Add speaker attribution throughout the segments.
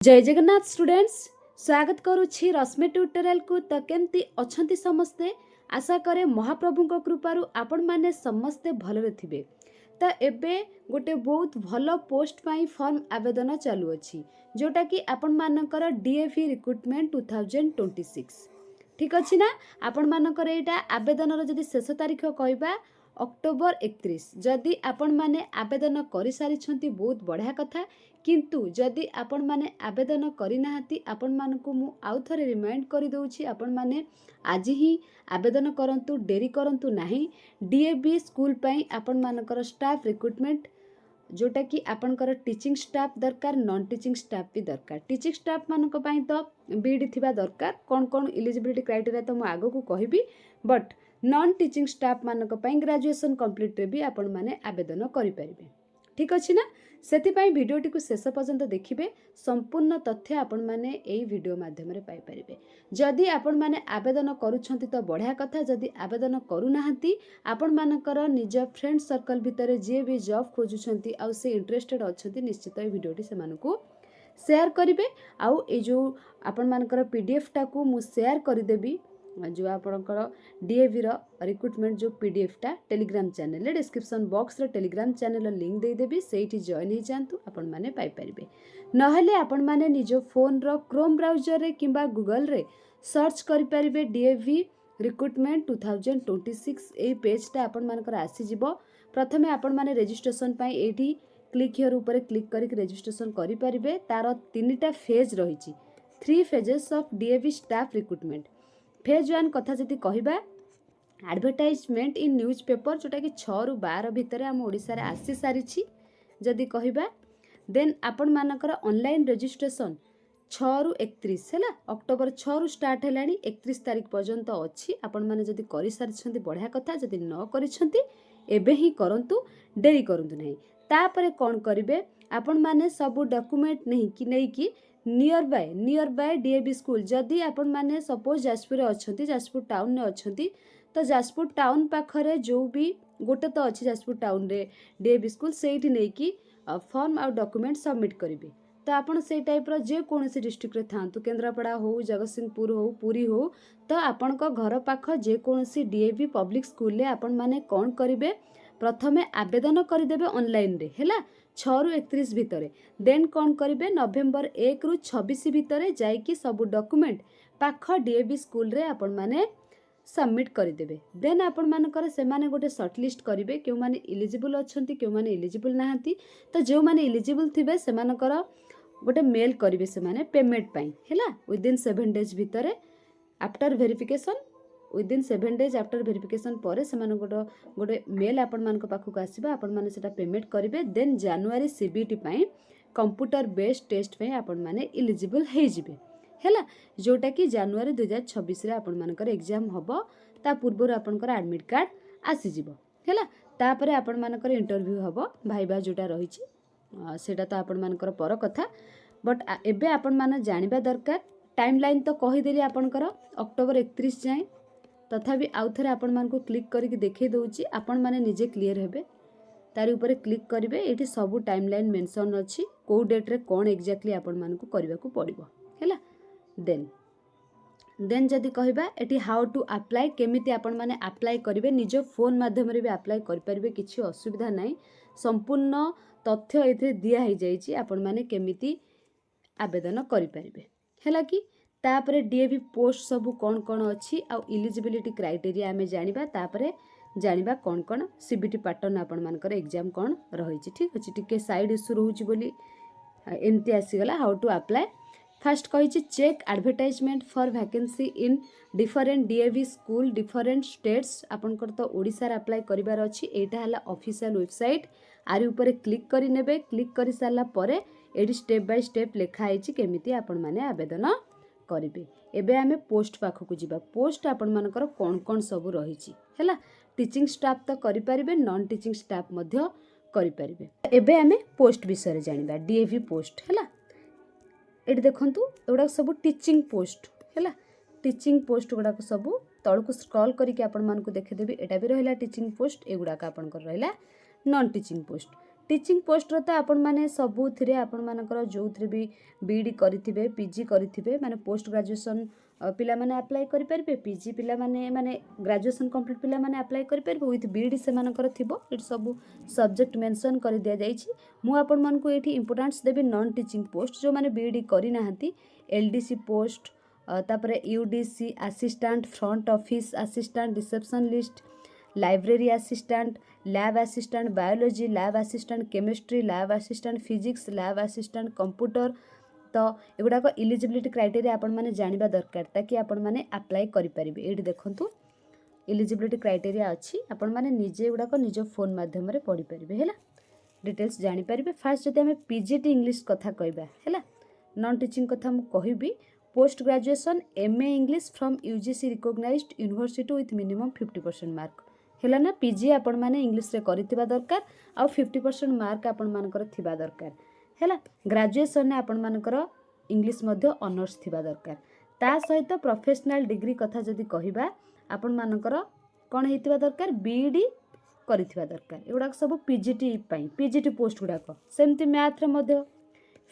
Speaker 1: जय जगन्नाथ स्टूडेंट्स, स्वागत करुछि रश्मि ट्यूटोरियल को। तो केमती अछंती समस्ते, आशा करे महाप्रभु कृपारू आपण माने समस्ते भलरे थिबे। तो एबे गोटे बहुत भल पोस्ट पाई फॉर्म आवेदन चालू अछि, जोटा कि आपण मानकर डीएवी रिक्रुटमेंट 2026। ठीक अछि ना? आपण मानकर एटा आवेदन जदि शेष तारीख कहबा अक्टोबर 31। जदि आपण माने आवेदन करि सारिछंती बहुत बढ़िया कथा, किंतु जदि आपण माने आवेदन करिनाहांती आपण मानकु मु आउ थरे रिमाइंड करि दउछि, आपण माने आज ही आवेदन करंतु, डेरी करंतु नाही। डीएवी स्कूल पई आपण मानकर स्टाफ रिक्रुटमेंट, जोटा कि आपनकर टीचिंग स्टाफ दरकार, नॉन टीचिंग स्टाफ भी दरकार। टीचिंग स्टाफ मानक पई तो बीडी थिबा दरकार। कौन कौन एलिजिबिलिटी क्राइटेरिया तो मु आगो को कहबी, बट नॉन टीचिंग स्टाफ मानक पई ग्रेजुएशन कंप्लीट रे भी आपण माने आवेदन करि परिबे। ठीक अछि ना? सेतिपाई भिडियोटी को शेष पर्यंत देखिबे, संपूर्ण तथ्य आपण माने एई भिडियो माध्यम रे पाई परिबे। जदि आपण माने आवेदन करूछंती तो बढ़िया कथा, जदि आवेदन करू नाहंती आपण मानकर निज फ्रेंड सर्कल भितर जे भी जॉब खोजुछंती आ से इंटरेस्टेड अछंती, निश्चित ए भिडियोटी से मानकू शेयर करिवे। आउ ए जो आपण मानकर पीडीएफ टा को मु शेयर करि देबी, जो आपणकर डीएवी रो रिक्रुटमेंट जो पीडीएफ टा टेलीग्राम चैनल रे डिस्क्रिप्शन बॉक्स रे टेलीग्राम चैनल लिंक दे देबी, सेठी जॉइन हो जांतु, आपण माने पाई परिबे। नहले आपण माने निजो फोन रो क्रोम ब्राउजर रे किंबा गूगल रे सर्च करि परिबे डीएवी रिक्रुटमेंट 2026। ए पेज टा आपण मानकर आसी जिवो। प्रथमे आपण माने रजिस्ट्रेशन पई एठी क्लिक हियर ऊपर क्लिक करिक रजिस्ट्रेशन करि परिबे। तार तीनटा फेज रहिछि, 3 phases of DAV staff recruitment. Phase 1 कथा जदि कहबा, एडवर्टाइजमेंट इन न्यूज पेपर, जोटा कि 6 रु 12 भितर हम ओडिसा रे आसी सारिछि जदि कहबा। देन आपण मानकर ऑनलाइन रजिस्ट्रेशन 6 रु 31 हैला, अक्टोबर 6 रु स्टार्ट हेलानी, 31 तारिख पर्यंत अछि। आपण माने जदि करि सारिछंती बढ़िया कथा, जदि न करिछंती एबे ही करंतु, डेरी करंतु नहीं। तापरे कोन करिवे, आपण माने सब डॉक्यूमेंट नहीं कि नियर बाय डीएवी स्कूल। जदि आपण माने सपोज जाजपुर अछंती, जाजपुर टाउन ने अछंती, तो जाजपुर टाउन पाखरे जो भी गोटे तो अच्छी जाजपुर टाउन रे डीएवी स्कूल, सेठी नै कि फॉर्म आ डॉक्यूमेंट सबमिट करिवे। तो आपण से टाइप रो जे कोनोसी डिस्ट्रिक्ट रे थांतु, केंद्रापड़ा हो, जगतसिंहपुर हो, पुरी हो, तो आपण को घर पाख जे कोनोसी डीएवी पब्लिक स्कूल ले आपण माने कोन करिवे, प्रथमे आवेदन करिदेबे ऑनलाइन रे हैला 6 रु 31 भितरे। देन कोन करिवे, नवेम्बर 1 रु 26 भितरे जाईकी सब डॉक्यूमेंट पाख डीएवी स्कूल रे आपण माने सबमिट करिदेबे। देन आपण मानकर से माने गोटे शॉर्टलिस्ट करिवे, केउ माने एलिजिबल अछंती, केउ माने एलिजिबल नाहंती। तो जो माने एलिजिबल थिबे से मानकर गोटे मेल करिवे से माने पेमेंट पाई हैला, विदिन 7 डेज भितरे after verification, within 7 days after verification परे से माने गोटे मेल आपण मानक पाखु आसीबा, आपण माने सेटा पेमेंट करिवे। देन जनवरी सीबीटी पाई कंप्यूटर बेस्ड टेस्ट पे आपण माने एलिजिबल हे जिवे हैला, जोटा कि जनवरी 2026 रे आपण मानकर एग्जाम हबो। ता पूर्वर आपनकर एडमिट कार्ड आसी जिवो हैला। तापरे आपण मानकर इंटरव्यू हबो, भाईबा जोटा रहिछि सेटा तो आपण मानकर पर कथा। बट एबे आपण माने जानिबा दरकार, टाइमलाइन तो कहि देली आपनकर अक्टोबर 31 जाए। तथापि आउ थरे आपण मानकु क्लिक करिक देखै दउछि, आपण माने निजे क्लियर हेबे। तारि ऊपर क्लिक करिवे, एठी सब टाइमलाइन मेंशन अछि, को डेट रे कोन एक्जेक्टली आपण मानकु करबाकू पड़िबो हैला। देन जदि कहबा एटी हाउ टू अप्लाई, केमिति आपण माने अप्लाई करिवे, निज फोन माध्यम रे भी अप्लाई करि परिबे, किछि असुविधा नाही। संपूर्ण तथ्य एथे दिया हे जाईछि, आपण माने केमिति आवेदन करि परिबे हैला कि। तापरे डीएवी पोस्ट सब कोन कोन अछि आ एलिजिबिलिटी क्राइटेरिया आमे जानिबा। तापरे जानिबा कोन कोन सीबीटी पैटर्न आपण मानकर एग्जाम कोन रहिछि। ठीक अछि, टिके साइड इश्यू रहउछि बोली एमती आसी गला। हाउ टू अप्लाई, फर्स्ट कहिछि check advertisement for vacancy in different DAV school different states. आपनकर तो ओडिसा रे अप्लाई करिवार अछि, एटा हला ऑफिशियल वेबसाइट। आरि ऊपर क्लिक करि नेबे, क्लिक करि साला परे एडी स्टेप बाय स्टेप लिखा आइछि केमिति आपण माने आवेदन करिवे। एबे आमे पोस्ट पाखकु जिबा। पोस्ट आपण मानकर कोन कोन सब रहिछि हैला। टीचिंग स्टाफ तो करि परिबे, नॉन टीचिंग स्टाफ मध्य करि परिबे। एबे आमे पोस्ट विषय रे जानिबा, डीएवी पोस्ट हैला। एटी देखंतु एगुडा सब टीचिंग पोस्ट हैला, टीचिंग पोस्ट गुडा सब तळकु स्क्रॉल करिके आपण मानकु देखै देबी। एटा भी रहला टीचिंग पोस्ट, एगुडा का आपनकर रहला non teaching post. Teaching post तो आपण माने सबुथिरे आपण मानकर जोउथिरे भी बीडी करिथिबे पीजी करिथिबे माने पोस्ट ग्रेजुएशन पिला माने अप्लाई करि परिबे पीजी पिला माने माने ग्रेजुएशन कंप्लीट पिला माने अप्लाई करि परिबे विथ बीडी से मानकर थिबो इट सब सब्जेक्ट मेंशन कर दिया जाइछि। मु आपण मान को एठी इंपोर्टेंस देबी नॉन टीचिंग पोस्ट जो माने बीडी करि नाहंती एलडीसी पोस्ट तापरे UDC assistant front office assistant receptionist library assistant lab assistant biology lab assistant chemistry lab assistant physics lab assistant computer तो एगुड़ाक इलिजिबिलिटी क्राइटेरिया आपण माने जानिबा दरकार ताकि आपण माने अप्लाई करि परिबे। एठी देखंतु इलिजिबिलिटी क्राइटेरिया अछि आपण माने निजे एगुड़ाक निज फोन माध्यम रे पढि परिबे हैला डिटेल्स जानि परिबे। फास्ट जदि हमें पीजीटी इंग्लिश कथा कहबा हैला नॉन टीचिंग कथा मु कहिबी post graduation MA English from UGC recognised university with minimum 50% mark हैला ना पीजी आपण माने इंग्लिश रे करिथिबा दरकार आ 50% मार्क आपण मानकर थिबा दरकार हैला ग्रेजुएशन ने आपण मानकर इंग्लिश मध्य ऑनर्स थिबा दरकार ता सहित प्रोफेशनल डिग्री कथा जदि कहिबा आपण मानकर कोन हेतिबा दरकार बीडी करिथिबा दरकार एगुडा सब पीजीटी पई पीजीटी पोस्ट गुडा सेमती मैथ रे मध्य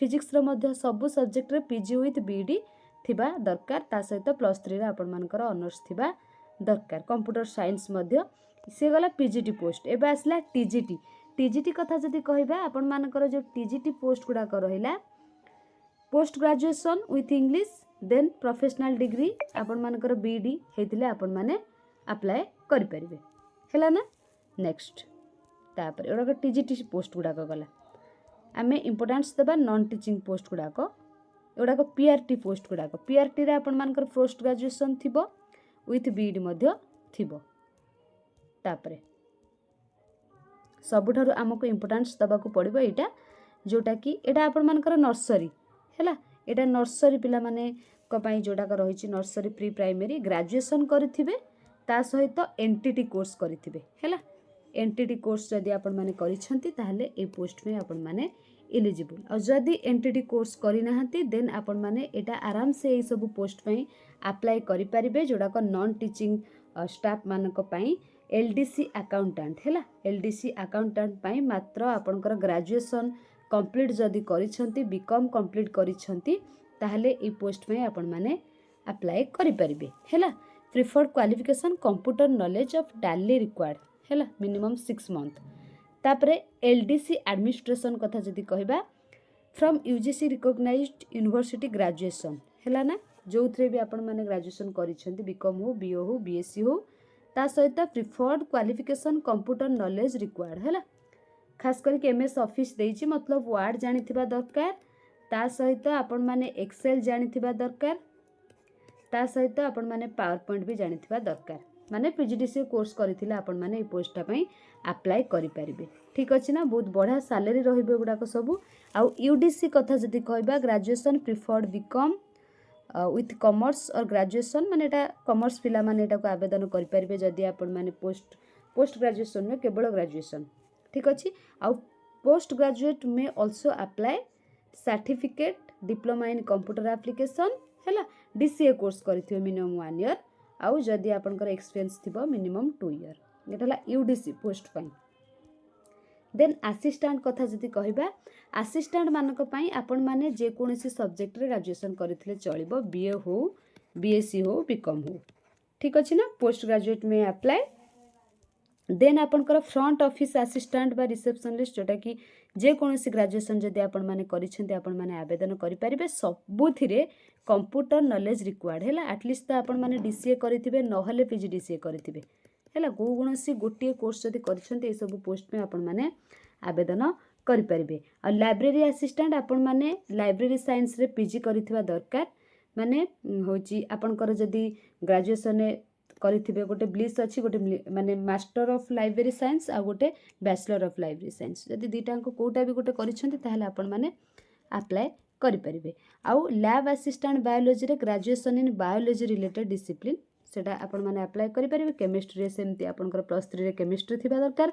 Speaker 1: फिजिक्स रे मध्य सब सब्जेक्ट रे पीजी विथ बीडी थिबा दरकार ता सहित +3 रे आपण मानकर ऑनर्स थिबा दरकार कंप्यूटर साइंस मध्य से गला पीजीटी पोस्ट एबे आसला टीजीटी टीजीटी कथा जदि कहबा आपण मानकर जो टीजीटी पोस्ट गुडा रहिला post graduation with English then professional degree आपण मानकर बीडी हेतिले आपण माने अप्लाई करि परिबे हैला ना। नेक्स्ट तापर एडा टीजीटी पोस्ट गुडा गला आमे इंपोर्टेंस देबा नॉन टीचिंग पोस्ट गुडा एडा पीआरटी पोस्ट गुडा पीआरटी रे आपण मानकर पोस्ट ग्रेजुएशन थिबो विथ बीडी मध्य थिबो तापरे सबुठारु आमको इंपोर्टेंस दबाकू पड़िबो एटा जोटा कि एटा आपण मानकर नर्सरी हैला एटा नर्सरी पिला माने को पई जोटा का रहिछि नर्सरी प्री प्राइमरी ग्रेजुएशन करिथिबे ता सहित एनटीटी कोर्स करिथिबे हैला एनटीटी कोर्स जदि आपण माने करिसंती ताहले ए पोस्ट में आपण माने एलिजिबल और जदि एनटीटी कोर्स करि नाहंती देन आपण माने एटा आराम से ए सब पोस्ट पई अप्लाई करि परिबे जोटा को नॉन टीचिंग स्टाफ मानक पई एलडीसी अकाउंटेंट हैला एलडीसी अकाउंटेंट पई मात्र आपनकर ग्रेजुएशन कंप्लीट जदि करिसंती बीकॉम कंप्लीट करिसंती ताहले ए पोस्ट में आपण माने अप्लाई करि परिबे हैला preferred qualification computer knowledge of Tally required हैला मिनिमम 6 मंथ तापरे एलडीसी एडमिनिस्ट्रेशन कथा जदि कहबा from UGC recognised university graduation हैला ना जोथरे भी आपण माने ग्रेजुएशन करिसंती बीकॉम हो बीओ हो बीएससी हो ता सहित preferred qualification computer knowledge required हैला खास करके एमएस ऑफिस देइछि मतलब वर्ड जानिथिबा दरकार ता सहित आपण माने एक्सेल जानिथिबा दरकार ता सहित आपण माने पावर पॉइंट भी जानिथिबा दरकार माने पीजीडीसी कोर्स करिथिले आपण माने ए पोस्ट पई अप्लाई करि परिबे ठीक अछि ना बहुत बढ़िया सैलरी रहिबे गुडा को सब आ यूडीसी कथा जदि कहबा graduation preferred BCom with commerce और ग्रेजुएशन माने एटा कॉमर्स पिला माने एटा को आवेदन करि परिबे जदि आपण माने पोस्ट ग्रेजुएशन में केवल ग्रेजुएशन ठीक अछि आ पोस्ट ग्रेजुएट में also apply certificate diploma in computer application हैला डीसीए कोर्स करिथियो मिनिमम 1 ईयर आउ जदि आपनकर एक्सपीरियंस थिबो मिनिमम 2 ईयर एटाला यूडीसी पोस्ट पई देन असिस्टेंट कथा जदि कहबा असिस्टेंट मानक पई आपण माने जे कोनोसी सब्जेक्ट रे ग्रेजुएशन करिथिले चलिबो बीए हो बीएससी हो बीकॉम हो ठीक अछि ना पोस्ट ग्रेजुएट में अप्लाई देन आपनकर फ्रंट ऑफिस असिस्टेंट बा रिसेप्शनिस्ट जोटा कि जे कोनोसी ग्रेजुएशन जदि आपण माने करिसेंती आपण माने आवेदन करि परिबे सबुथिरे कंप्यूटर नॉलेज रिक्वायर्ड हैला एटलीस्ट आपण माने डीसीए करिथिबे नहले पीजीडीसीए करिथिबे हैला कोनोसी गोटिए कोर्स जदि करिसेंती ए सब पोस्ट में आपण माने आवेदन करि परिबे आ लाइब्रेरी असिस्टेंट आपण माने लाइब्रेरी साइंस रे पीजी करिथिबा दरकार माने होची आपनकर जदि ग्रेजुएशन करिथिबे गोटे ब्लिस अछि गोटे माने मास्टर ऑफ लाइब्रेरी साइंस आ गोटे बैचलर ऑफ लाइब्रेरी साइंस जदि दीटांको कोटा भी गोटे करिसेंती ताहले आपण माने अप्लाई करि परिबे आउ लैब असिस्टेंट बायोलॉजी रे graduation in biology related discipline सेटा आपण माने अप्लाई करि परिबे केमिस्ट्री रे सेमती आपनकर +3 रे केमिस्ट्री थिबा दरकार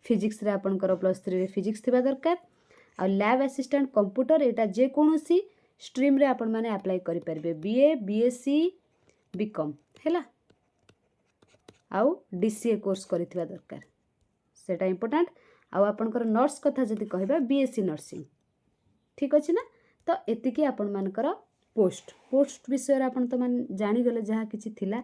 Speaker 1: फिजिक्स रे आपनकर +3 रे फिजिक्स थिबा दरकार आ लैब असिस्टेंट कंप्यूटर एटा जे कोनोसी स्ट्रीम रे आपण माने अप्लाई करि परिबे बीए बीएससी बीकॉम हैला आउ डीसीए कोर्स करिथिबा दरकार सेटा इंपोर्टेंट आउ आपणकर नर्स कथा जदि कहबा बीएससी नर्सिंग ठीक अच्छे ना। तो एतिकी आपण मानकर पोस्ट विषय आपण तो मान जानीगले जहाँ किसी थिला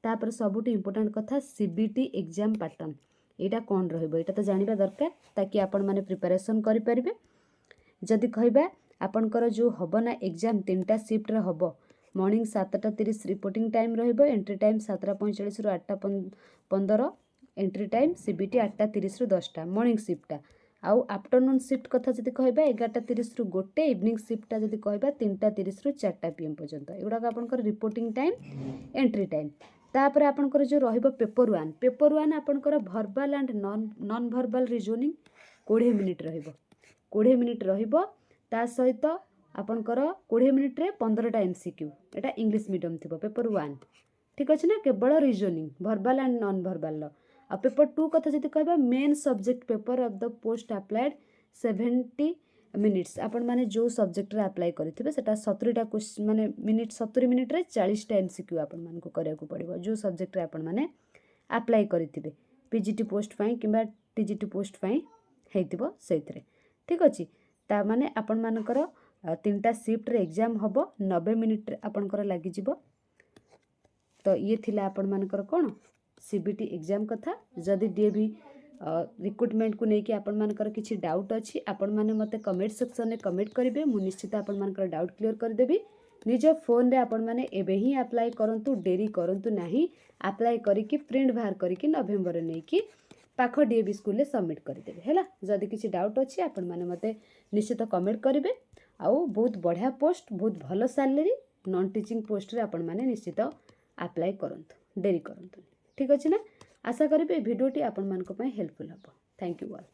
Speaker 1: तापर सबुठ इम्पोर्टाट कथा सीबीटी एग्जाम पैटर्न यहाँ कौन रहा तो जाना दरकार ताकि आपण मैंने प्रिपेरेसन करें। जदि कहबा आपणकर जो हम ना एग्जाम 3टा शिफ्ट हम मॉर्निंग 7:30 रिपोर्टिंग टाइम रहिबो एंट्री टाइम 7:45 रु 8:15 एंट्री टाइम सीबीटी 8:30 रु 10टा मॉर्निंग शिफ्टा आउ आफ्टरनून शिफ्ट कथा जदि कहबा 11:30 रु 1 इवनिंग शिफ्टा जदि कहबा 3:30 रु 4टा पीएम पर्यंत एगुड़ा आपणकर रिपोर्टिंग टाइम एंट्री टाइम। तापर आपणकर जो रहिबो पेपर 1 आपणकर भर्बाल एंड नॉन भर्बाल रिजनिंग 20 मिनिट रहिबो 20 मिनिट रहिबो ता सहित आपणकर 20 मिनिट रे 15टा एमसीक्यू एटा इंग्लिश मीडियम थिबो पेपर 1 ठीक अच्छे ना केवल reasoning verbal and non verbal. आ पेपर 2 कथा जदि कहबा main subject paper of the post applied 70 minutes आपण माने जो सब्जेक्ट रे अप्लाई करथिबे सेटा 70टा क्वेश्चन माने मिनिट 70 मिनिट रे 40टा एमसीक्यू आपण मान को करिया को पड़िबो जो सब्जेक्ट रे आपण माने अप्लाई करथिबे पीजीटी पोस्ट पई किबा टीजीटी पोस्ट पई हेतिबो सेथरे ठीक अछि। ता माने आपण मानकर 3टा शिफ्ट रे एग्जाम हबो 90 मिनिट रे आपणकर लागि जिवो। तो ये थिला आपण मानकर कोन सीबीटी एग्जाम कथा। जदि डीएवी रिक्रुटमेंट को लेकिन आपण मानकर किछि डाउट अछि आपण माने मते कमेंट सेक्शन में कमेंट करिवे मु निश्चित आपण मानकर डाउट क्लियर कर देबी। निज फोन रे आपण माने एबे ही अप्लाई करंतु डेरी करंतु नाही अप्लाई करिकि प्रिंट बाहर करिकि नवेम्बर नै कि पाख डीएवी स्कूल रे सबमिट कर देबे हैला। जदि किछि डाउट अछि आपण माने मते निश्चित कमेंट करिवे। आउ बहुत बढ़िया पोस्ट बहुत भलो सैलरी नॉन टीचिंग पोस्ट रे आपण माने निश्चित अप्लाई करंतु डेरी करंतु ठीक अछि ना। आशा करिबे भिडियोटी आपण मानक पय हेल्पफुल हबो। Thank you all.